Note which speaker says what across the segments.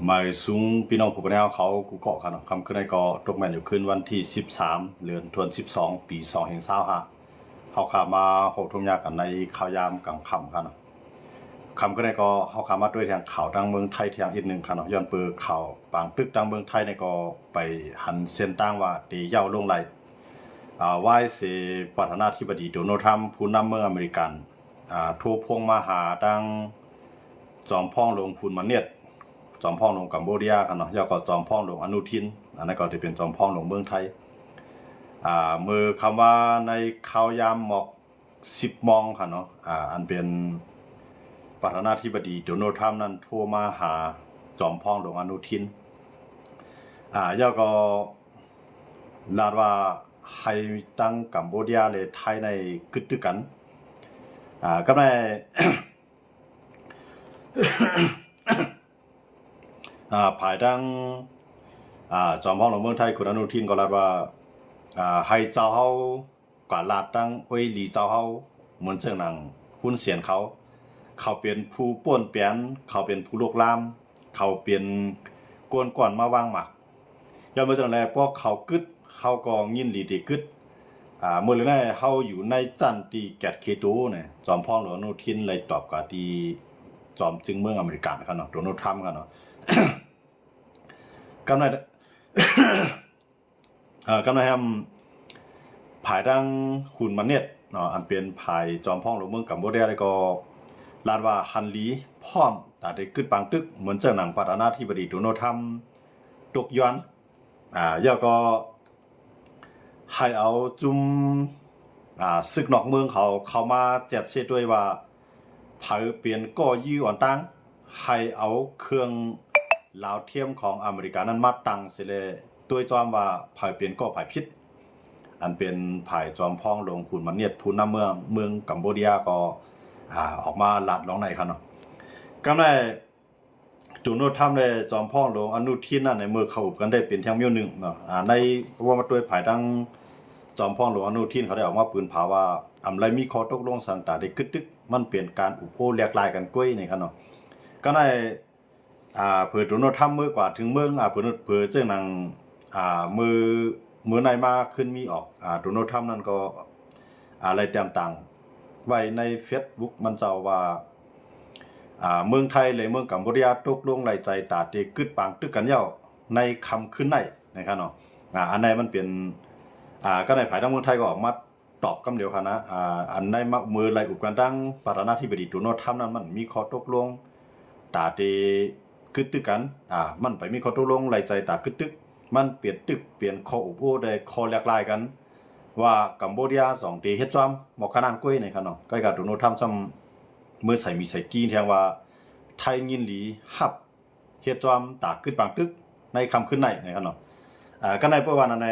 Speaker 1: หมายสูงพี่น้องผู้ปกครองเขากูเกาะกันคำขึ้นในก็ตกแม่นอยู่ขึ้นวันที่13เดือนธันวาคมปี2525เขาขามาโหทุ่มยากันในข่าวยามกลางค่ำกันคำขึ้นในก็เขาขามาด้วยทางข่าวดังเมืองไทยทางอีกหนึ่งกันย้อนเปิดข่าวปางตึกดังเมืองไทยในก็ไปหันเส้นตั้งว่าตีเย้าลงไหลไหว้เสประธานาธิบดีโดนัลด์ทรัมป์ผู้นำเมืองอเมริกันโทรพงมาหาดังจอมพ่องลงพุนมาเนียดจอมพ่องลงกัมพูชากันเนาะย่อก็จอมพ่องลงอนุทินอันนั้นก็จะเป็นจอมพ่องลงเมืองไทยมือคำว่าในข่าวยามหมอก10 มองค่ะเนาะอันเป็นประธานาธิบดีโดนัลด์ทรัมป์นั้นโทรมาหาจอมพ่องลงอนุทินย่อก็ลาดว่าให้ตั้งกัมพูชาเลยไทยในกึดตึกกันก็ได้ ภายดังจอมพ่อหลวงเมืองไทยคุณอนุทินก็ลาดว่าให้เจ้าเฮากว่าลาดตั้งอ้ยหลีเจ้าเฮาเหมือนเชิงหนังหุ้นเสียนเขาเป็นผู้ป่วนเปลี่ยนเขาเป็นผู้ลุกลามเขาเป็นกวนก่อนมาวางหมักย้อนมาจากนั้นพวกเขากึดเขาก็ยินหลีดีกึดเมื่อเรื่องนั้นเขาอยู่ในจันตีแกดเคตูเนี่ยจอมพ่อหลวงอนุทินเลยตอบกับดีจอมจึงเมืองอเมริกันกันเนาะโดนัลด์ทรัมป์กันเนาะ กำไร กำไรทำภายดังขุนมันเน็ตเนาะอันเป็นภายจอมพ่องหลวงเมืองกัมพูชาแล้วก็ลาดว่าฮันลีพร้อมแต่ได้กึดปังตึกเหมือนเจ้าหนังประธานาธิบดีโดนัลด์ทรัมป์ตกย้อนย่อก็ให้เอาจุ่มศึกนอกเมืองเขามาแจกเช็ดด้วยว่าเผาเปลี่ยนก็ยี่อ่อนตั้งให้เอาเครื่องลาวเทียมของอเมริกานั้นมาตั้งเสียเลยตัวจอมว่าเผาเปลี่ยนก็เผาพิษอันเป็นภายจอมพ้องลงขุนมันเนียดผู้นำเมืองกัมพูชาก็ออกมาหลาดร้องในครับเนาะก็ได้จูโนทำเลยจอมพ้องลงอนุทินนั่นในเมื่อเขากันได้เป็นทั้งเมียวหนึ่งเนาะในว่ามาด้วยภายดังจอมพ้องหลวงอนุทินเขาได้ออกมาปืนเผาว่าไรมีข้อตกลงสันตาได้กึดตึกมันเปลี่ยนการอุปโภคแลกลายกันก้อยนี่ครับเนาะก็ได้เผื่อโดนัลด์ทรัมป์มือกว่าถึงเมืองเผื่อเจ้าหนังมือในมาขึ้นมีออกโดนัลด์ทรัมป์นั่นก็อะไรเตรียมต่างไว้ใน Facebook มันเจ้าว่าเมืองไทยเลยเมืองกัมพูชาตกลงไหลใจตาเตกึดปังตึกกันเย้าในคำขึ้นในนะครับเนาะอันไหนมันเป็นก็ในภายทางเมืองไทยก็ออกมาตอบคำเดียวกันนะอันในมือไหลอุปกันดังประธานาธิบดีโดนัลด์ทรัมป์นั้นมันมีข้อตกลงตาเตกึดตึกกันมันไปมีข้อตกลงไหลใจตากึดตึกมันเปลี่ยนตึกเปลี่ยนข้ออุปโภคได้ข้อแลกลายกันว่ากัมพูชา2ตีเฮ็ดจอมหมอกขนาดก้อยนะครับเนาะก็กับโดนัลด์ทรัมป์ซ้ำเมื่อใส่มีใส่กี้แทงว่าไทยยินหลีฮับเฮ็ดจอมตากึดปังตึกในคำขึ้นในนะครับเนาะก็ในประวัติใน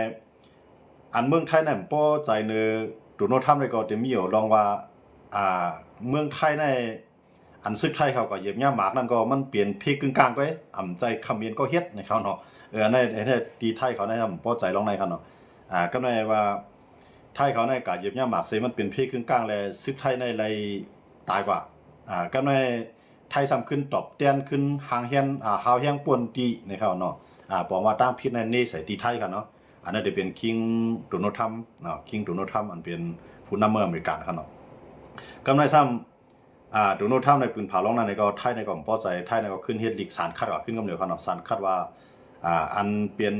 Speaker 1: อันเมืองไทยนั่นป้อใจเนอโดนัลด์ทรัมป์ได้ก็จะมีอยู่ลองว่าเมืองไทยในอันซึกไทยเขาก็เหยียบย่าหมากนั่นก็มันเปลี่ยนเพกึ่งกลางไปอ่ำใจคำเมียนก็เฮ็ดในเขาเนาะในตีไทยเขาในป้อใจลองในครับเนาะก็ในว่าไทยเขาในกะเหยียบย่าหมากเสมันเป็นเพกึ่งกลางและซึกไทยในไรตายกว่าก็ในไทยซ้ำขึ้นตอบเตียนขึ้นหางเฮียนหาวเฮียงป่วนตีในเขาเนาะบอกว่าตั้งพิษในนี่ใส่ตีไทยกันเนาะอันนั้นจะเป็นคิงโดนัลด์ทรัมป์คิงโดนัลด์ทรัมป์อันเป็นผู้นำเมืองอเมริกันครับเนาะก็ในซ้ำโดนัลด์ทรัมป์ในปืนเผาร้องนั้นในก็ไทยในก็ป้อใจไทยในก็ขึ้นเฮ็ดลีกสารคัดว่าขึ้นกำเนิดครับเนาะสารคัดว่าอันเป็น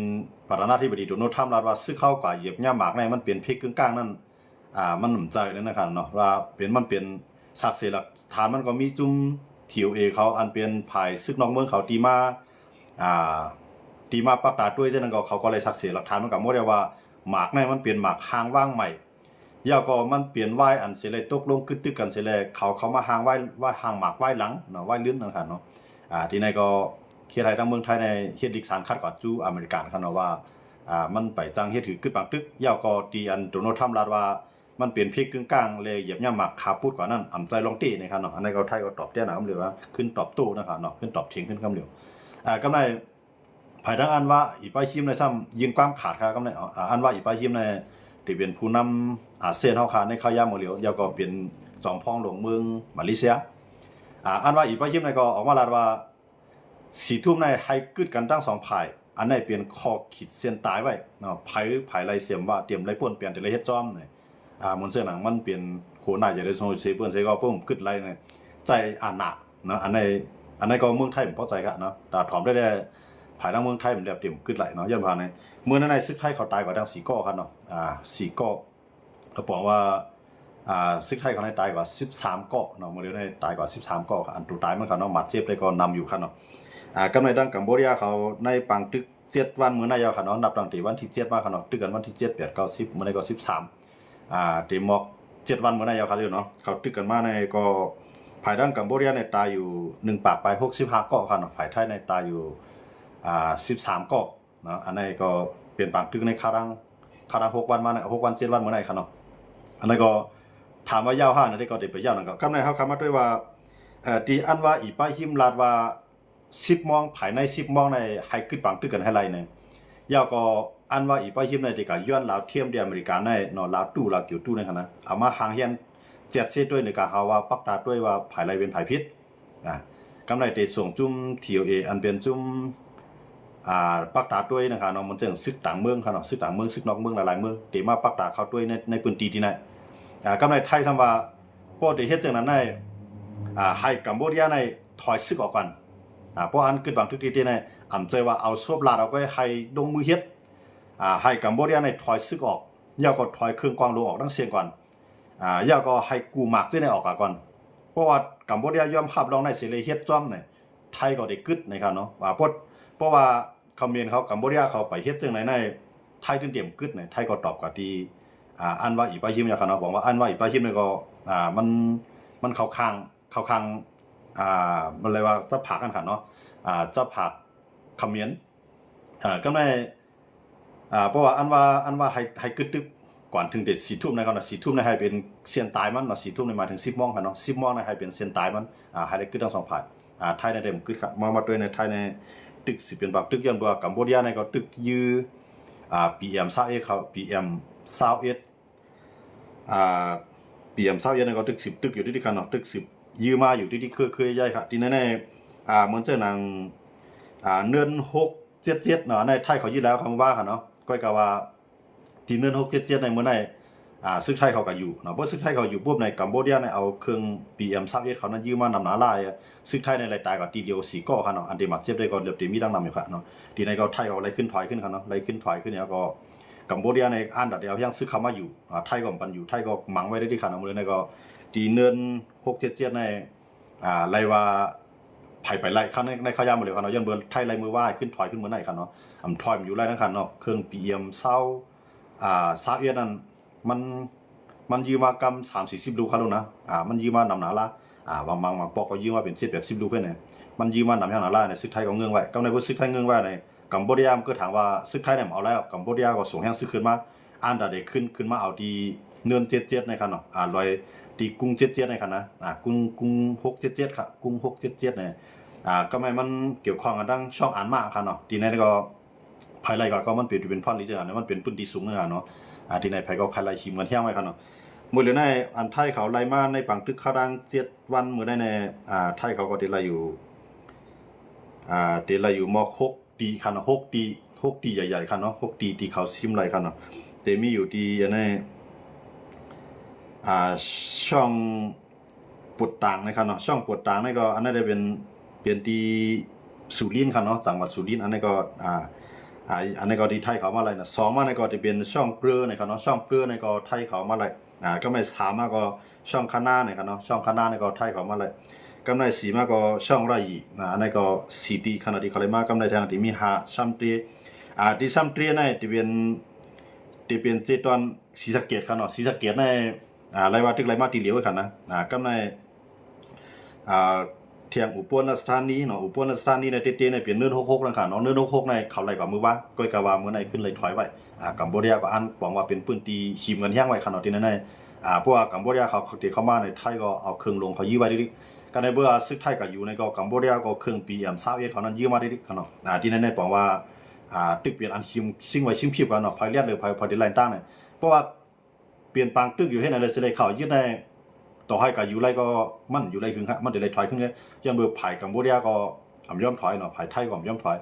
Speaker 1: ประธานาธิบดีโดนัลด์ทรัมป์ว่าซื้อเข้ากว่าเหยียบย่าหมากในมันเปลี่ยนเพกกึ่งกลางนั่นมันหนุนใจเลยนะครับเนาะว่ามันเป็นศักดิ์ศรีหลักฐานมันก็มีจุ่มถิวเขาอันเป็นภายซึกนอกเมืองเขาตีมาปักตาด้วยเช่นนั้นก็เขาก็เลยศักดิ์ศรีหลักฐานมันกับโมเดลว่าหมากในมันเปลี่ยนหมากหางว่างใหม่ย่าก็มันเปลี่ยนไหวอันเสเลยตกลงกึดตึกกันเสเลยเขามาหางไหวหางหมากไหวหลังเนาะไหวลื่นนะครับเนาะที่ในก็เฮ็ดให้ทางเมืองไทยในเฮ็ดดิกสารคัดกับจูอเมริกันครับเนาะว่ามันไปจังเฮ็ดถือกึดปังตึกย่าก็ตีอันโดนัลด์ทรัมป์ลาดว่ามันเปลี่ยนเพกกึ่งกลางเลยเหยียบย่าหมากขาพูดกว่านั้นอ่ำใจลองตีนะครับเนาะอันนี้ก็ไทยก็ตอบแจ้นะคำเดียวว่าขึ้นตอบโต้นะครับเนาะขึ้นตอบเถียงขึ้นคำเดียวก็ได้ภายทางอันว่าอีป้ายชิมในซ้ำยืนความขาดครับก็ได้อันว่าอีป้ายชิมในที่เป็นผู้นำอาเซียนเฮาขาในข้าวยามเหลียวยาวก็เป็นจอมพ้องหลวงเมืองมาเลเซียอันว่าอีป้ายชิมในก็ออกมาลาดว่า 4 ทุ่มในให้กึดกันตั้ง2ฝ่ายอันไหนเป็นข้อขีดเส้นตายไว้เนาะไผไรเสียมว่าเตรียมไรป่นเปลี่ยนแต่ไรเฮ็ดจ้อมเนี่ยมนเสื้อหนังมันเปลี่ยนโหน่าจะได้ส่งเสียเปิ้นใส่ก็เพิ่มกึดไรเนี่ยใจอ่านหนักเนาะอันไหนก็เมืองไทยผมพอใจกะเนาะแต่ถอมได้ภายในเมืองไทยมันแบบเตรียมกึดไหลเนาะย้อนผ่านในเมื่อนั้นในซึกไทยเขาตายกว่าดัง4 ก้อครับเนาะ4 ก้อเขาบอกว่าซึกไทยเขาในตายกว่า13 ก้อเนาะเมื่อเดือนในตายกว่า13 ก้ออันตัวตายมันเขาเนาะหมัดเจ็บได้ก็นำอยู่ครับเนาะกำในดังกัมพูชาเขาในปังตึก7 วันเมื่อในยาวครับเนาะนับตั้งแต่วันที่7มาครับเนาะตึกกันวันที่7 8 9 10เมื่อในก็13เตมอก7 วันเมื่อในยาวครับอยู่เนาะเขาตึกกันมาในก็ภายดังกัมพูชาในตายอยู่1 ปากไป65 ก้อครับเนาะภายไทยในตายอยู่13 ก้อเนาะอันนี้ก็เปลี่ยนปังตึกในคารัง6 วันมาใน6 วัน 7 วันเมื่อในครับเนาะอันนี้ก็ถามว่ายาวห้านะได้ก็ได้ไปยาวนั่นก็กำในเขาคำมาด้วยว่าตีอันว่าอีป้าหิมลาดว่า10 โมงภายใน10 โมงในให้ขึ้นปังตึกกันให้ไรเนี่ยยาวก็อันว่าอีป้าหิมในที่ก็ย้อนลาวเทียมเดียอเมริกาในเนาะลาวตู้ลาวเกี่ยวตู้ในขณะเอามาหางเฮียน7 เซตด้วยในการเขาว่าปักตาด้วยว่าภายไรเป็นภายพิษกำในได้ส่งจุ่ม TOA อันเป็นจุ่มปักตาด้วยนะครับเนาะมันจึงซึกต่างเมืองครับเนาะซึกต่างเมืองซึกนอกเมืองหลายๆเมืองเดี๋ยวมาปักตาเขาด้วยในพื้นที่ที่ไหนกำในไทยทำว่าพอได้เฮ็ดจังนั้นในให้กัมพูชาในถอยซึกออกกันเพราะอันเกิดบางทุกที่ในอ่ำใจว่าเอาซบลาดเอาก็ให้ลงมือเฮ็ดให้กัมพูชาในถอยซึกออกยาวก็ถอยเครื่องกองลงออกทั้งเสียงก่อนยาวก็ให้กูหมากที่ในออกก่อนเพราะว่ากัมพูชายอมรับรองในเสรีเฮ็ดจ้อมเนี่ยไทยก็ได้กึดนะครับเนาะเพราะว่าคอมเมนต์เขากัมพูชาเขาไปเฮ็ดจังไหนในไทยถึงเตรียมกึดเนี่ยไทยก็ตอบกับที่อันว่าอีปาฮิมเนี่ยครับเนาะบอกว่าอันว่าอีปาฮิมเนี่ยก็มันเข้าข้างมันเลยว่าจะผักกันค่ะเนาะจะผักคอมเมนต์ก็ในเพราะว่าอันว่าให้กึดตึกก่อนถึงเด็ด4 ทุ่มนะครับเนาะ4 ทุ่มในให้เป็นเสียนตายมันเนาะ4 ทุ่มในมาถึง10 โมงค่ะเนาะ10 โมงในให้เป็นเสียนตายมันให้ได้กึดทั้ง2 ฝ่ายไทยในเต็มกึดครับมาด้วยในไทยในตึกสิเป็นบักตึกย้อนบ่กัมพูชาในก็ตึกยื้อPM21เขาPM21PM21ในก็ตึก10 ตึกอยู่ที่กันเนาะตึก10ยื้อมาอยู่ที่เคยใหญ่ครับที่แน่ๆมันเจอนางเนิน677เนาะในไทยเขายึดแล้วคำว่าค่ะเนาะก้อยกะว่าที่เนิน677ในเมื่อไหร่ซึกไทยเขาก็อยู่เนาะเพราะซึกไทยเขาอยู่ปุ๊บในกัมพูชาในเอาเครื่อง PM21เขานั้นยื้อมานำหนาลายซึกไทยในรายตายก็ทีเดียว4 ก้อค่ะเนาะอันเดมัดเจ็บได้ก็เรียบเต็มมีดังนำอยู่ค่ะเนาะที่ในก็ไทยเอาอะไรขึ้นถอยขึ้นค่ะเนาะอะไรขึ้นถอยขึ้นเนี่ยก็กัมพูชาในอันดับเดียวยังซึกเขามาอยู่ไทยก็ปันอยู่ไทยก็มังไว้ได้ที่ค่ะเนาะมื้อในก็ที่เนิน677ในไรว่าไปไล่คันในขยามหมดเลยค่ะเนาะย้อนเบิ่ไทยไล่มือว่าขึ้นถอยขึ้นมื้อไหนค่ะเนาะถอยมันอยู่ไล่ทั้งคันเนาะเครื่อง PM21นั้นมันยืมมากำ30-40 ลูกครับลูกนะมันยืมมานำหนาละบางปอกก็ยืมมาเป็น10-80 ลูกเพื่อนเนี่ยมันยืมมานำอย่างหนาละเนี่ยซึกไทยก็เงื่อนไว้กำในบ่ซึกไทยเงื่อนไว้ในกัมพูชาก็ถามว่าซึกไทยเนี่ยเอาแล้วกัมพูชาก็ส่งแห่งซึกขึ้นมาอันดับเด็กขึ้นมาเอาที่เนิน77ในครับเนาะลอยที่กุ้ง77ในครับนะกุ้ง677ครับกุ้ง677เนี่ยก็ไม่มันเกี่ยวข้องกันดังช่องอ่านมากครับเนาะที่นั่นก็ภายไล่ก็มันเป็นพรลิเจอร์เนี่ยมันเป็นพื้นที่สูงนะเนาะที่ในไผก็คันไล่ชิมกันเที่ยงไว้ครับเนาะมื้อเหลือในอันไทยเขาไล่มาในปังตึกเขาดัง7 วันมื้อได้ในไทยเขาก็ได้ไล่อยู่ม6 ตีคัน6 ตีใหญ่ๆคันเนาะ6 ตีที่เขาซิมไล่คันเนาะแต่มีอยู่ที่อันนี้ช่องปวดต่างนะครับเนาะช่องปวดต่างนี่ก็อันนั้นได้เป็นที่สุรินทร์ครับเนาะจังหวัดสุรินทร์อันนี้ก็อันนี้ก็ที่ไทยเขามาอะไรนะ2มาในก็จะเป็นช่องเปลือนะครับเนาะช่องเปลือในก็ไทยเขามาอะไรก็ไม่3มาก็ช่องคณะนะครับเนาะช่องคณะในก็ไทยเขามาอะไรกำไร4มาก็ช่องไรอันนี้ก็4ตีขนาดที่เขาเลยมากำไรทางที่มีซัมตีที่ซัมตีในที่เป็นเจตอนศรีสะเกษครับเนาะศรีสะเกษในไรว่าตึกไรมาตีเหลียวกันนะกำไรเที่ยงอุปนสถานีเนาะอุปนสถานีในเตี้ยๆในเปลี่ยนเนิน66นั่นค่ะเนาะเนิน66ในเขาไล่กว่ามือว่าก้อยกะว่ามื้อในขึ้นเลยถอยไว้กัมพูชาก็อันบอกว่าเป็นพื้นที่ชิมกันแห้งไว้ค่ะเนาะที่นั่นในเพราะว่ากัมพูชาเขาที่เข้ามาในไทยก็เอาเครื่องลงเขายื้อไว้ดิก็ในเบื่อซึกไทยก็อยู่ในก็กัมพูชาก็เครื่อง PM21เขานั้นยื้อมาดิค่ะเนาะที่นั่นในบอกว่าตึกเปลี่ยนอันชิมซิ่งไว้ชิมพิบกันเนาะพายเลียดหรือพายดิไลน์ตั้งเนี่ยเพราะว่าเปลี่ยนปางตึกอยู่ให้ในเลยสิได้เข้ายึดในต่อให้กับอยู่ไรก็มันอยู่ไรขึ้นครับมันเดี๋ยวไรถอยขึ้นเลยยังเบื่อไผ่กัมพูชาก็ อำย่อมถอยเนาะภายไทยก็อำย่อมถอย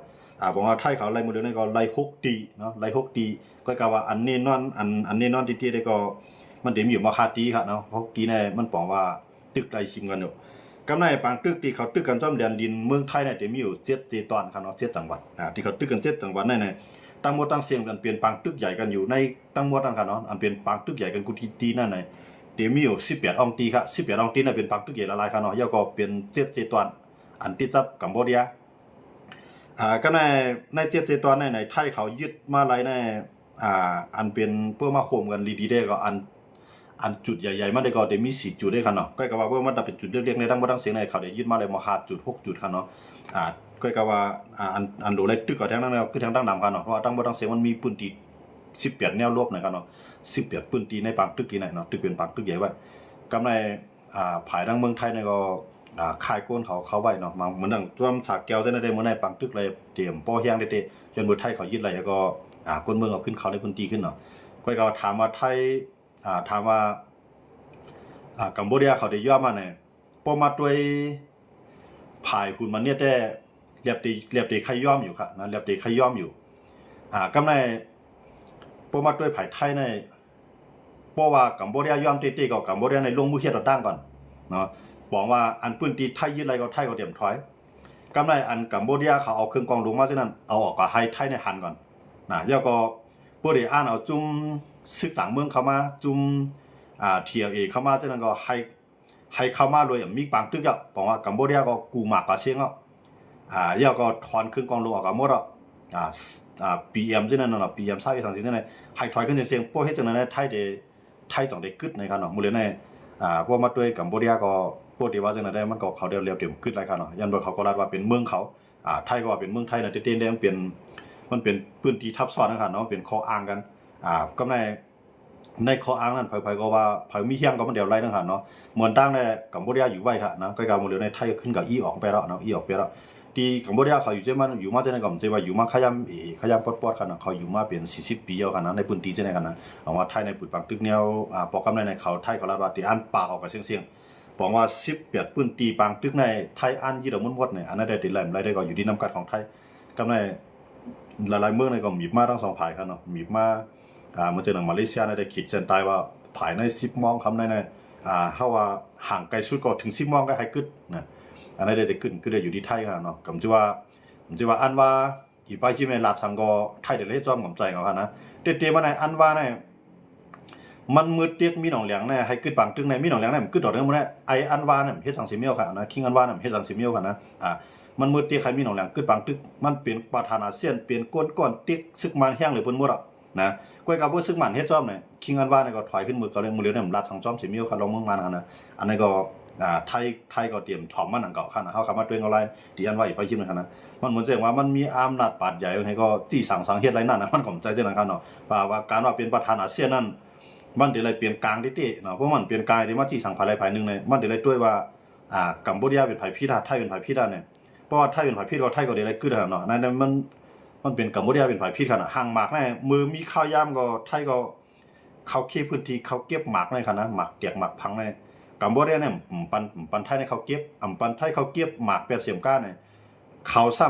Speaker 1: บอกว่าไทยเขาไล่มือเดียวนี่ก็ไล่6ตีเนาะไล่6ตีก็กะว่าอันนี้นอนอันนี้นอนตีๆได้ก็มันเดี๋ยวมีอยู่มาคาตีครับเนาะ6ตีเนี่ยมันบอกว่าตึกไล่ชิมกันอยู่กำไรปางตึกที่เขาตึกกันจอมแดนดินเมืองไทยเนี่ยเดี๋ยวมีอยู่7เจตอนครับเนาะ7จังหวัดที่เขาตึกกัน7จังหวัดเนี่ยตั้งหมดตั้งเสียงกันเปลี่ยนปางตึกใหญ่กันอยู่ในตั้งหมดนั่นครับเนาะอันเป็นปางตึกใหญ่กันกูตีนั่นน่ะเดี๋ยวมีอยู่18องตีครับ18องตีน่ะเป็นปางตึกใหญ่ละลายครับเนาะแล้วก็เป็น7เจตอนอันที่จับกัมพูชาก็ใน7เจตอนในไทยเขายึดมาหลายในอันเป็นเพื่อมาข่มกันดีๆได้ก็อันจุดใหญ่ๆมันได้ก็ได้มี4จุดได้ครับเนาะก็กะว่ามันเป็นจุดเล็กๆในทั้งบ่ทั้งเสียงในเขาได้ยึดมาได้มา5จุด6จุดครับเนาะก็กะว่าอันโดเลยตึกก็ทั้งนั้นแล้วคือทั้งตั้งนำครับเนาะเพราะว่าทั้งบ่ทั้งเสียงมันมีปืนตี18แนวรบนะครับเนาะ18ปืนตีในปางตึกที่ไหนเนาะตึกเป็นปางตึกใหญ่ไว้กำในภายทางเมืองไทยเนี่ยก็ค่ายโกนเขาไว้เนาะเหมือนดังจ้วมฉากแก้วเส้นได้เมื่อในปางตึกเลยเตรียมป้อแห้งได้จนเมืองไทยเขายึดอะไรแล้วก็ก้นเมืองเอาขึ้นเขาได้พื้นที่ขึ้นเนาะก็ถามว่าไทยถามว่ากัมพูชาเขาได้ย่อมาเนี่ยป้อมาด้วยภายคุณมันเนี่ยได้เรียบตีใครย่อมอยู่ครับนะเรียบตีใครย่อมอยู่กำในป้อมาด้วยภายไทยในป้อว่ากัมพูชาย่อมตีกับกัมพูชาในลงมือเขียนต่อตั้งก่อนเนาะบอกว่าอันปืนตีไทยยึดอะไรก็ไทยก็เตรียมถอยกำไรอันกัมพูชาเขาเอาเครื่องกองลงมาเช่นนั้นเอาออกกับไทยในหันก่อนนะแล้วก็ผู้ใดอ่านเอาจุ่มซึกหลังเมืองเข้ามาจุ่มเทียวเอเข้ามาเช่นนั้นก็ให้เข้ามาเลยมีปางตึกอ่ะบอกว่ากัมพูชาก็กูหมากกว่าเชียงอ่ะแล้วก็ถอนเครื่องกองลงออกกับหมดอ่ะPM เช่นนั้นเนาะ PM ซ่าอีสังสินั่นเลยให้ถอยขึ้นเสียงพวกเฮ็ดจังนั้นไทยจังได้กึดในกันเนาะมื้อในพวกมาด้วยกัมพูชาก็ปกติว่าจังได๋มันก็เขาเรียบๆขึ้นหลายคันเนาะยันบ่เขาก็รัดว่าเป็นเมืองเขาไทยก็ว่าเป็นเมืองไทยน่ะเต้นๆได้มันเป็นพื้นที่ทับซ้อนนะครับเนาะเป็นข้ออ้างกันก็ในข้ออ้างนั้นไผก็ว่าไผมีเฮียงก็มันเดียวไล่นะครับเนาะเหมือนตั้งแต่กัมพูชาอยู่ไว้ครับนะก็กามื้อในไทยขึ้นกับอีออกไปแล้วเนาะอีออกไปแล้วที่กัมพูชาเขาอยู่อยู่มาจังได๋ก็มันสิว่าอยู่มาขยำปอดๆครับเนาะเขาอยู่มาเป็น40ปีแล้วครับนะในพื้นที่จังได๋กันนะเอาว่าไทยในปุดปังตึกแนวปอกกำในเขาไทยเขารัดว่าที่อ่านปากออกกับเสียงบอกว่า18ปืนตีปางตึกในไทยอ่านยี่ดอกมุ่นวดเนี่ยอันนั้นได้ติดแหลมได้ก็อยู่ที่น้ำกัดของไทยกำในหลายๆเมืองในก็มีมาทั้ง2ฝ่ายครับเนาะมีมาเมื่อเจอหนังมาเลเซียได้ขีดเส้นใต้ว่าภายใน10โมงคำในเฮาว่าห่างไกลสุดก็ถึง10โมงก็ให้กึดนะอันนั้นได้ขึ้นก็ได้อยู่ที่ไทยครับเนาะกำจิว่าอันว่าอีป้ายที่แม่ลาดสังก็ไทยได้เลยจ้อมกำใจเขาครับนะเตๆมาในอันว่าเนี่ยมันมืดเตียกมีหนองเหลียงเนี่ยให้กึดปังตึงในมีหนองเหลียงเนี่ยมันกึดดอกเรื่องมันเนี่ยไออันว่าเนี่ยเฮ็ดสังสิเมียวค่ะนะคิงอันว่าเนี่ยเฮ็ดสังสิเมียวค่ะนะมันมืดเตียกใครมีหนองเหลียงกึดปังตึกมันเป็นประธานอาเซียนเป็นก้นเตียกซึกมันแห้งหรือเพิ่นหมดอ่ะนะก้อยกับบ่ซึกมันเฮ็ดจ้อมเนี่ยคิงอันว่าเนี่ยก็ถอยขึ้นมือก็เลยมือเลี้ยวเนี่ยลาดสังจ้อมสิเมียวค่ะลงเมืองมานะอันนี้ก็ไทยก็เตรียมถ่อมมันหนังเก่าค่ะนะเฮาคำว่าตัวเองเอาไรที่อันว่าอีกไปคิดนะครับนะมันเหมือนแสดงว่ามันมีอำนาจปาดใหญ่ให้ก็จี้สังเฮ็ดไรนั่นนะมันก็ใจจังนั้นครับเนาะว่าการว่าเป็นประธานอาเซียนนั้นมันได้เลยเปลี่ยนกลางติเนาะเพราะมันเปลี่ยนกลางที่มาจี้สังภายภายนึงเนี่ยมันได้เลยด้วยว่ากัมพูชาเป็นไผพิธาไทยเป็นไผพิธาเนี่ยเพราะว่าไทยเป็นไผพิธาไทยก็ได้เลยกึดเนาะนั่นมันเป็นกัมพูชาเป็นไผพิธาน่ะห่างหมากแน่มือมีข้าวยามก็ไทยก็เขาเคพื้นที่เขาเก็บหมากในค่ะนะหมากเตียกหมากพังในกัมพูชาเนี่ยปันไทยในเขาเก็บปันไทยเขาเก็บหมากเป็ดเสียมก้าเนี่ยเขาซ้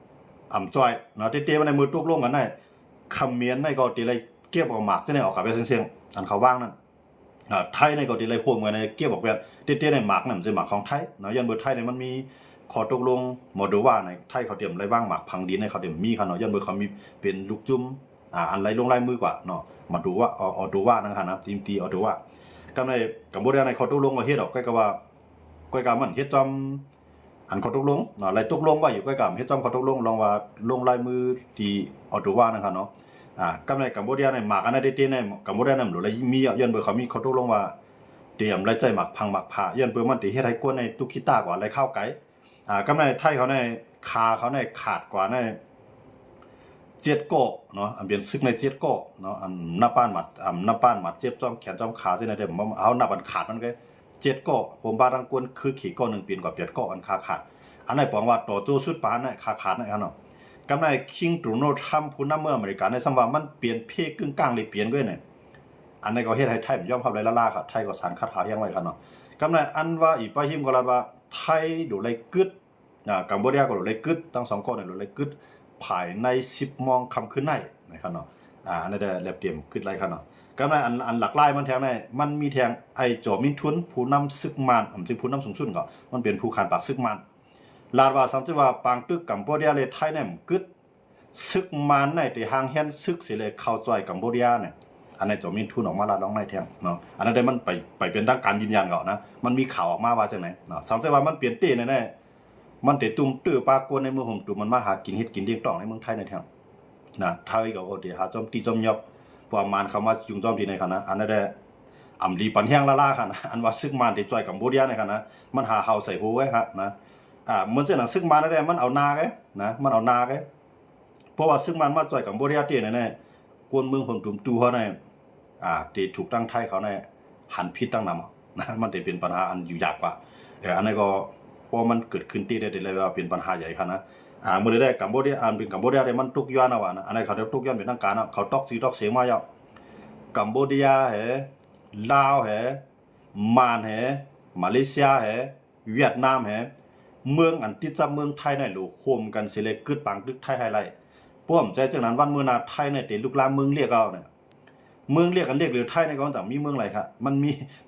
Speaker 1: ำจอยเนาะเตๆมาในมือตุกลงกันได้คำเมียนในก็ตีเลยเก็บเอาหมากจะได้ออกกับไปเสียงอันเขาว่างนั่นไทยในก็ตีเลยควบกันในเก็บออกแบบเตๆในหมากนั่นมันจะหมากของไทยเนาะยันเบอร์ไทยเนี่ยมันมีขอตกลงโมดูว่าในไทยเขาเตรียมไรบ้างหมากพังดินในเขาเตรียมมีค่ะเนาะยันเบอร์เขามีเป็นลูกจุ่มอันไรลงไรมือกว่าเนาะมาดูว่าออดูว่านะครับนะทีมตีออดูว่าก็ในกัมพูชาในเขาตกลงว่าเฮ็ดออกใกล้กับว่าใกล้กับมันเฮ็ดจอมอันเขาตกลงเนาะไรตกลงว่าอยู่ใกล้กับเฮ็ดจอมเขาตกลงลองว่าลงลายมือที่ออดูว่านะครับเนาะก็ในกัมพูชาในหมากอันนั้นได้ในกัมพูชาในหรือไรมียันเบอร์เขามีเขาตกลงว่าเตรียมไรใจหมากพังหมากผ่ายันเบอร์มันตีเฮ็ดให้กวนในตุกขี้ตากว่าไรข้าวไก่ก็ในไทยเขาในคาเขาในขาดกว่าในเจ็ดโก้เนาะอันเป็นซึกในเจ็ดโก้เนาะอันหน้าป้านหมัดเจ็บจอมแขนจอมขาที่ไหนเดี๋ยวผมเอาหน้าบันขาดมันก็เจ็ดโก้ผมบ้ารังกวนคือขี่ก้อ1 ปีกว่า8 ก้ออันขาดอันไหนบอกว่าต่อโจสุดปานน่ะขาดนะครับเนาะกำไรคิงตูโนทัมผู้นำเมืองอเมริกาในสัมว่ามันเปลี่ยนเพกึ่งกลางเลยเปลี่ยนด้วยเนี่ยอันนี้ก็เฮ็ดให้ไทยยอมรับเลยล่าครับไทยก็สารคัดหายังไว้ครับเนาะกำไรอันว่าอีป้าหิมก็รัดว่าไทยดูไรกึด กัมพูชาก็เลยกึดทั้ง2คนเนี่ยเลยกึดภายใน10โมงค่ำคืนในนะครับเนาะอันนั้นได้แลบเตรียมกึดไรครับเนาะก็ในอันหลักไล่มันแทงในมันมีแทงไอโจมินทุนผู้นำซึกมันจึงผู้นำสูงสุดก็มันเป็นผู้ขานปากซึกมันลาดว่าสังสิว่าปางตึกกัมพูชาเลยไทยเนี่ยกึดซึกมันในที่ห่างเฮียนซึกสิเลยเข้าจอยกัมพูชาเนี่ยอันนี้โจมินทุนออกมาลาดลองในแทงเนาะอันนั้นได้มันไปเป็นด้านการยืนยันก่อนนะมันมีข่าวออกมาว่าจังไหนเนาะสังสิว่ามันเปลี่ยนตีแน่มันเตะตุ่มตื้อปากวนในเมืองผมตุ่มมันมาหากินเฮ็ดกินเลี้ยงต้องในเมืองไทยในแถวนะไทยก็โอเดียหาจอมตีจอมยอบประมาณคำว่าจุงจอมตีในขณะอันนั้นได้อำลีปันแห้งละล่าค่ะนะอันว่าซึกมันที่จ่อยกัมพูชาในขณะมันหาเฮาใส่หูไว้ครับนะเหมือนเจ้าหนังซึกมันได้มันเอานาไงนะมันเอานาไงเพราะว่าซึกมันมาจ่อยกัมพูชาเตี้ยแน่ๆกวนเมืองผมตุ่มตู้เขาในที่ถูกตั้งไทยเขาในหันพิษตั้งนำนะมันจะเป็นปัญหาอันอยู่ยากกว่าอันนี้ก็พอมันเกิดขึ้นที่ได้เลยว่าเป็นปัญหาใหญ่ขนาดเมื่อได้กัมพูชาเป็นกัมพูชาได้มันทุกย้อนนะว่านะอันนี้เขาทุกย้อนเป็นทางการนะเขาตอกสีตอกเสียงมาเยอะกัมพูชาลาวมานมาเลเซียเวียดนามเมืองอันที่จะเมืองไทยในหลูโฮมกันเสียเลยกึดปังตึกไทยไฮไลท์พวกใจจากนั้นวันเมื่อนาไทยในเตลุกลามเมืองเรียกเอาเนี่ยเมืองเรียกกันเรียกหรือไทยในก็ต่างมีเมืองอะไรครับมั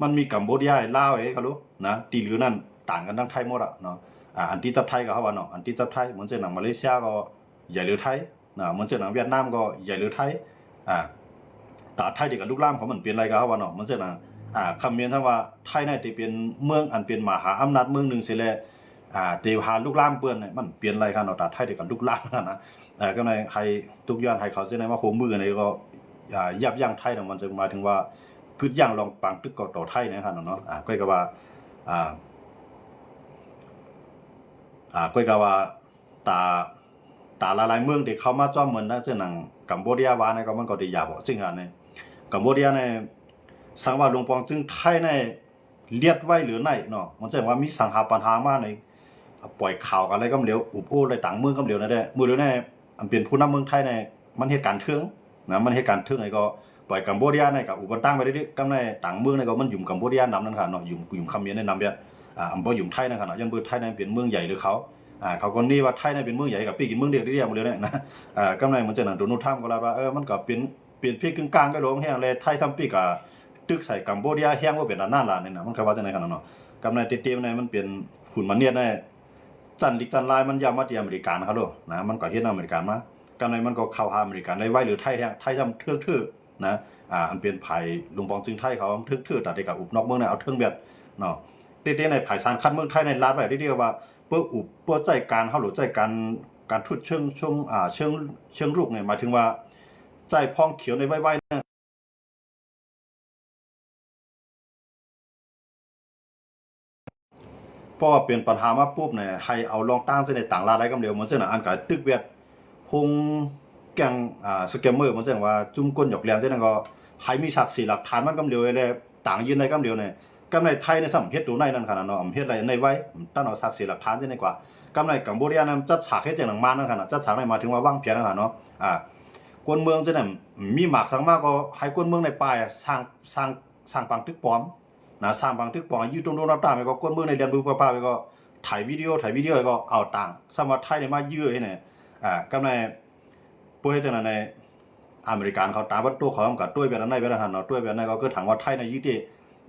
Speaker 1: นมีกัมพูชาลาวเขารู้นะตีหรือนั่นต่างกันทั้งไทยหมดอ่ะเนาะอันที่จับไทยก็เขาว่าเนาะอันที่จับไทยเหมือนเช่นหนังมาเลเซียก็ใหญ่หรือไทยนะเหมือนเช่นหนังเวียดนามก็ใหญ่หรือไทยแต่ไทยเด็กกับลูกล่ามเขามันเปลี่ยนอะไรก็เขาว่าเนาะเหมือนเช่นหนังคำเมียนทั้งว่าไทยในที่เป็นเมืองอันเป็นมหาอำนาจเมืองหนึ่งเสียเลยเตียวหาลูกล่ามเปื้อนเนี่ยมันเปลี่ยนอะไรกันเนาะแต่ไทยเด็กกับลูกล่ามนะก็ในใครทุกย้อนใครเขาเส้นในว่าโคมือในก็ยับยั้งไทยเนี่ยมันจะมาถึงว่ากึดย่างลองปังตึกก็ต่อไทยนะครับเนาะก็คือว่าก็คือว่าตาละลายเมืองที่เขามาจ้อมเหมือนนะเช่นหนังกัมพูชาวาเนี่ยก็มันก็ได้ยาบ่จริงอ่ะเนี่ยกัมพูชาเนี่ยสังว่าหลวงปองจึงไทยในเลียดไว้หรือไหนเนาะมันจะว่ามีสังหาปัญหามาในปล่อยข่าวอะไรก็เหลียวอุบโอ้อะไรต่างเมืองก็เหลียวนะได้มือเดียวเนี่ยอันเป็นผู้นำเมืองไทยในมันเหตุการณ์เทืองนะมันเหตุการณ์เทืองไอ้ก็ปล่อยกัมพูชาในกับอุบตั้งไปได้ก็ในต่างเมืองในก็มันยุ่มกัมพูชานำนั่นค่ะเนาะยุ่มคำเมียนในนำเนี่ยอำเภอยุ่มไทยนะครับเนาะยังเมืองไทยในเป็นเมืองใหญ่หรือเขาคนนี้ว่าไทยในเป็นเมืองใหญ่กับปีกินเมืองเดียวได้หมดเลยเนี่ยนะก็ในมันจะนั่นโดนท่ามก็แล้วว่ามันก็เป็นพี่กึ่งกลางก็หลงแห้งเลยไทยทำปีกับตึกใส่กัมพูชาแห้งว่าเป็นด้านหน้าลานเนี่ยนะมันก็ว่าจังได๋กันเนาะกับในเตี้ยๆในมันเป็นฝุ่นมันเนี่ยในจันลิกจันลายมันยาวมาที่อเมริกันเขาโลนะมันก็เฮ็ดอเมริกันมากับในมันก็เข้าหาอเมริกันได้ไว้หรือไทยแท้ไทยทำเทื่อๆนะอันเป็นไผลุงปองจึงไทยเขาเทื่อๆแต่ได้กับอุบนอกเมืองในเอาเทื่องแบบเนาะเตี้ยๆในไผสารคัดเมืองไทยในลาดไว้เรียกว่าเพื่ออุบเพื่อใจการเฮาหรือใจการทุดเชิงลูกเนี่ยหมายถึงว่าใจพองเขียวในไว้เพราะว่าเป็นปัญหามาปุ๊บเนี่ยให้เอาลองตั้งเส้นในต่างลาได้กำเดียวเหมือนเส้นอันกับตึกเวียดคงแกงสแกมเมอร์เหมือนเส้นว่าจุ่มก้นหยอกแหลมเส้นนั้นก็ให้มีศักดิ์ศรีหลักฐานมันกำเดียวเลยต่างยืนในกำเดียวเนี่ยกำในไทยในสัมเพชรดูในนั่นขนาดเนาะอำเพชรอะไรในไว้ตั้งเอาศักดิ์ศรีหลักฐานเส้นในกว่ากำในกัมพูชานั้นจัดฉากให้อย่างหนังมานั่นขนาดจัดฉากในมาถึงว่าวางเพียรนั่นขนาดเนาะกวนเมืองเส้นนั้นมีหมากสังมากก็ให้กวนเมืองในป่าสร้างปังตึกปลอมนะสร้างบางทึกปองอยู่ตรงๆรับตามไปก็ก้นมือในเรียนรู้ป้าไปก็ถ่ายวิดีโอก็เอาตังค์สมัครไทยในมายื้อให้เนี่ยก็ในพวกให้จังนั้นในอเมริกันเขาตามว่าตัวเขากับตัวแบบนั้นในแบบนั้นเนาะตัวแบบนั้นก็คือถังว่าไทยในยื้อเต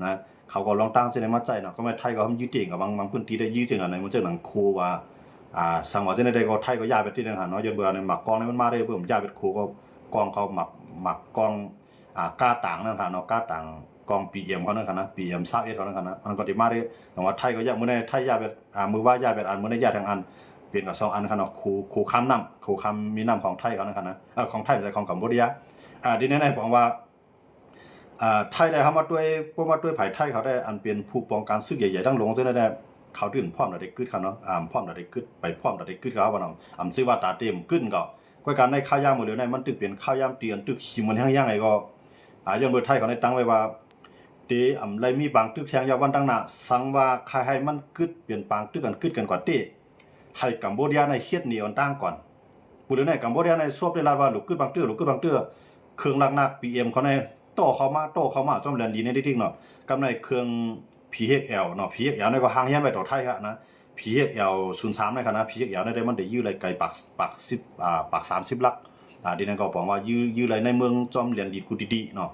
Speaker 1: นะเขาก็ลองตั้งเส้นในมาใจเนาะก็ไม่ไทยก็ทำยื้อเตกับบางพื้นที่ได้ยื้อจังนั้นในมันจังหนังครูว่าสังว่าจังได้ก็ไทยก็ย้ายไปที่นั่นหาเนาะยันเบื่อในหมักกองในมันมาได้เพิ่มย้ายไปครูก็กองเขาหมักกองก้าต่างนั่นหาเนาะก้าต่างกองปีเอ็มเขานั่นค่ะนะปีเอ็ม21เขานั่นค่ะนะมันก็ติมาได้แต่ว่าไทยก็ยากมื้อในไทยยาแบบมือว่ายาแบบอันมื้อในยาทางอันเปลี่ยนกับ2อันค่ะเนาะคู่คำนำคู่คำมีนำของไทยเขานั่นค่ะนะของไทยแต่ของกัมพูชาดิแน่ๆบอกว่าไทยได้เฮามาด้วยบ่มาด้วยไผไทยเขาได้อันเป็นผู้ป้องกันศึกใหญ่ๆทั้งหลงจังได้เขาตื่นพร้อมได้กึดเขาเนาะพร้อมได้กึดไปพร้อมได้กึดเขาว่าเนาะชื่อว่าตาเต็มกึ้นก็การในข้าวยามมื้อเดียวในมันตึกเป็นข้าวยามเตียนตึกสิมันยังไงก็ย้อนเบอร์ไทยเขาได้ตั้งไว้ว่าไรมีบางตึกแทงยาวันตั้งหน้าสังว่าใครให้มันกึดเปลี่ยนปางตึกกันกึดกันกว่าให้กัมพูชาในเฮ็ดเหนียวตั้งก่อนผู้ใดในกัมพูชาในซวบได้ลาว่าลูกกึดบางเตื้อเครื่องหนักๆ PM เขาในโตเข้ามาจอมแลนดีในติ๊กๆเนาะกับในเครื่อง PHL เนาะ PHL ในก็ห่างแย่ไปต่อไทยครับนะ ผีเอกยาว03ในคณะผีเอกยาวได้มันได้ยื้อไรไกลปาก10ปาก30ลักดินั้นก็บอกว่ายื้อไรในเมืองจอมเหรียญดีกูดีๆเนาะ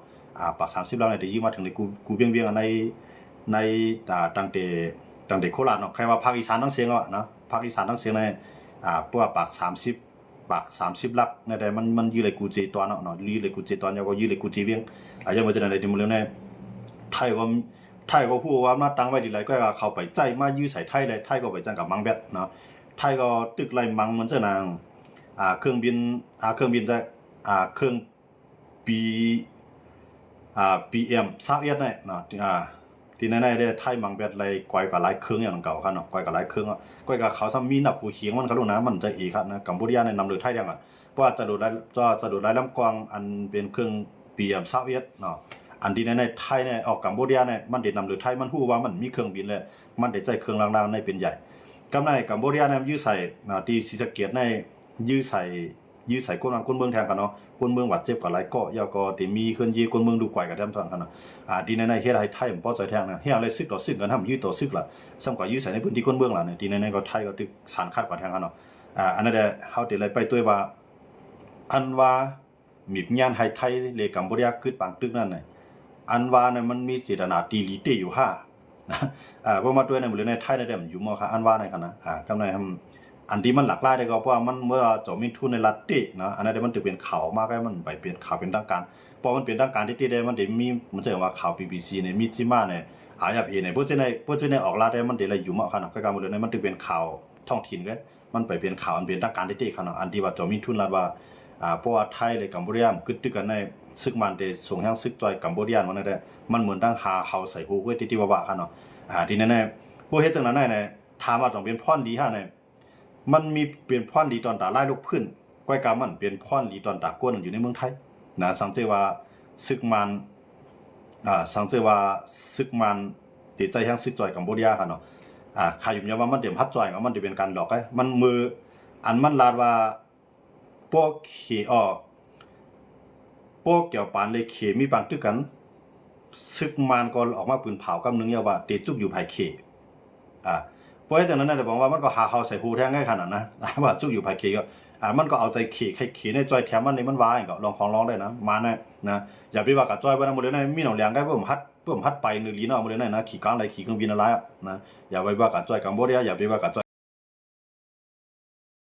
Speaker 1: ปาก30ลักเนี่ยได้ยื้อมาถึงในกูเวียงในตั้งแต่โคราชเนาะใครว่าภาคอีสานทั้งเสียงอ่ะนะภาคอีสานทั้งเสียงในพวกปาก30ลักในแต่มันยื้อไรกูเจตอนเนาะยื้อไรกูเจตอนยาวก็ยื้อไรกูเจเวียงยังบ่จะได้ที่มันเรื่องในไทยก็พูดว่ามาตั้งไว้ดีไรก็เข้าไปใจมายื้อใส่ไทยเลยไทยก็ไปจังกับมังแบดเนาะไทยก็ตึกไรมังมันจะนางเครื่องบินจะเครื่องปีBM 21เนี่ยเนาะที่ไหนๆได้ไทยมังแบดไรก้อยกับหลายเครื่องอย่างเก่าครับเนาะก้อยกับหลายเครื่องก้อยกับเขาซ้ำมีนับผู้เขียงมันเขาดูนะมันจะอีกครับนะกัมพูชาในนำเรือไทยยังเพราะว่าจะดูได้ลำกวางอันเป็นเครื่องBM 21เนาะอันที่ในไทยเนี่ยออกกัมพูชาเนี่ยมันเด็ดนำเรือไทยมันฮู้ว่ามันมีเครื่องบินเลยมันได้ใจเครื่องล่างๆในเป็นใหญ่กำในกัมพูชาเนี่ยยื้อใส่ที่ศรีสะเกษในยื้อใส่คนเมืองแทนกันเนาะคนเมืองวัดเจ็บกับหลายเกาะยาวก็ที่มีเคลื่อนยีคนเมืองดูก่อยกับแทมสั่งกันเนาะดีในเฮ็ดให้ไทยมันพอใจแทงนะเฮ็ดอะไรซึกต่อซึกกันทำยื้อต่อซึกล่ะซ้ำกว่ายื้อใส่ในพื้นที่คนเมืองล่ะเนี่ยดีในก็ไทยก็ตึกสารคัดกว่าแทงกันเนาะอันนั้นแหละเฮาได้เลยไปตัวว่าอันว่ามีญาณให้ไทยเลยกัมพูชาคึดปางตึกนั่นน่ะอันว่าเนี่ยมันมีเจตนาตีลีเตอยู่นะเพราะมาตัวในหมู่ในไทยได้มันอยู่มอค่ะอันว่าในกันนะกำในอันที่มันหลากหลายได้ก็เพราะว่ามันเมื่อจอมินทุนในรัฐตินะอันนั้นได้มันถือเป็นข่าวมากให้มันไปเปลี่ยนข่าวเป็นทางการพอมันเป็นทางการที่ได้มันได้มีมันจะว่าข่าว BBC เนี่ยมีจิมาเนี่ยIFAเนี่ยพวกเจ้าในออกลาได้มันได้อะไรอยู่มากขนาดก็การหมดเลยมันถือเป็นข่าวท้องถิ่นเลยมันไปเป็นข่าวอันเป็นทางการที่ขนาดอันที่ว่าจอมินทุนรัฐว่าเพราะว่าไทยเลยกัมพูชาคึดตึกกันในซึกมันได้ส่งแห่งซึกจอยกัมพูชามันนั่นแหละมันเหมือนตั้งหาเฮาใส่หูไว้ที่ว่าขนาดทีนั้นเนี่ยพวกเฮ็ดจังนั้นเนี่ยถามว่าต้องเป็นพรดีฮะเนี่ยมันมีเปลี่ยนพรดีตอนตาไล่ลูกพื้นก้อยกามันเปลี่ยนพรดีตอนตาก้นอยู่ในเมืองไทยนะสังเกตว่าซึกมันสังเกตว่าซึกมันติดใจแห่งซึกจอยกัมพูชาค่ะเนาะใครอยู่เนี่ยว่ามันเดี๋ยวพัดจอยมันจะเป็นการหลอกไอ้มันมืออันมันลาดว่าพวกพวกเกี่ยวปานเลยเขมีบางตึกกันซึกมันก็ออกมาปืนเผากำนึงเยาว่าเตจุกอยู่ภายเขเพราะฉะนั้นน่ะบอกว่ามันก็หาเฮาใส่หูแท้ง่ายขนาดนะว่าจุกอยู่ภายเขก็มันก็เอาใจเขในจอยแถมมันนี่มันว่าก็ลองของร้องได้นะมานะอย่าไปว่ากับจอยบ่นะหมดเลยนะมีหนองเลียงได้เพิ่มฮัดไปนึลีเนาะหมดเลยนะขี่กลางไหลขี่เครื่องบินอะไรนะอย่าไปว่ากับจอยกัมพูชาอย่าไปว่ากับ